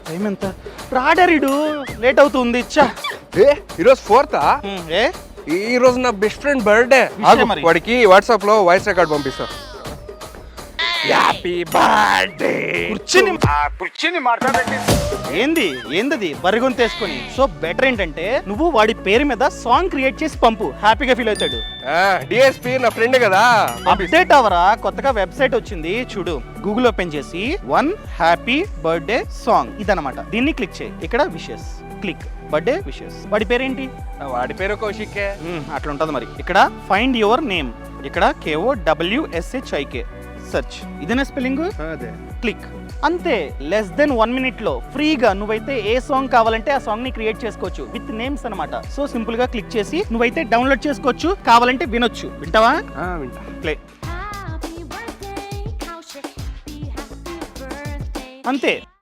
Time ఎంత రాడారిడు late అవుతుంది ఇచ్చా ఈరోజు 4th ఏ ఈ రోజు నా బెస్ట్ ఫ్రెండ్ బర్త్డే మరి. వాడికి వాట్సాప్ లో వాయిస్ రికార్డ్ పంపిస్తా. హ్యాపీ బర్త్డే కూర్చుని మాట్లాడండి. ఏందది బరిగొంతేసుకొని. సో బెటర్ ఏంటంటే నువ్వు వాడి పేరు మీద సాంగ్ క్రియేట్ చేసి పంపు, హ్యాపీగా ఫీల్ అవుతాడు. డిఎస్పి నా ఫ్రెండ్ కదా. అప్డేట్ అవరా, కొత్తగా వెబ్సైట్ వచ్చింది చూడు. గూగుల్ ఓపెన్ చేసి 1 హ్యాపీ బర్త్డే సాంగ్ ఇదన్నమాట. దీన్ని క్లిక్ చేయి. ఇక్కడ విషెస్ క్లిక్, బర్త్డే విషెస్. వాడి పేరేంటి? వాడి పేరు కౌశిక్. అట్లా ఉంటుంది మరి. ఇక్కడ ఫైండ్ యువర్ నేమ్, ఇక్కడ KOWSHIK సెర్చ్. ఇదేనా స్పెల్లింగ్? అదే క్లిక్. అంతే, లెస్ దెన్ 1 minute లో ఫ్రీగా నువ్వైతే ఏ సాంగ్ కావాలంటే ఆ సాంగ్ ని క్రియేట్ చేసుకోవచ్చు విత్ నేమ్స్ అన్నమాట. సో సింపుల్ గా క్లిక్ చేసి నువ్వైతే డౌన్లోడ్ చేసుకోవచ్చు, కావాలంటే వినొచ్చు. వింటావా? వింటా. ప్లే. అంతే.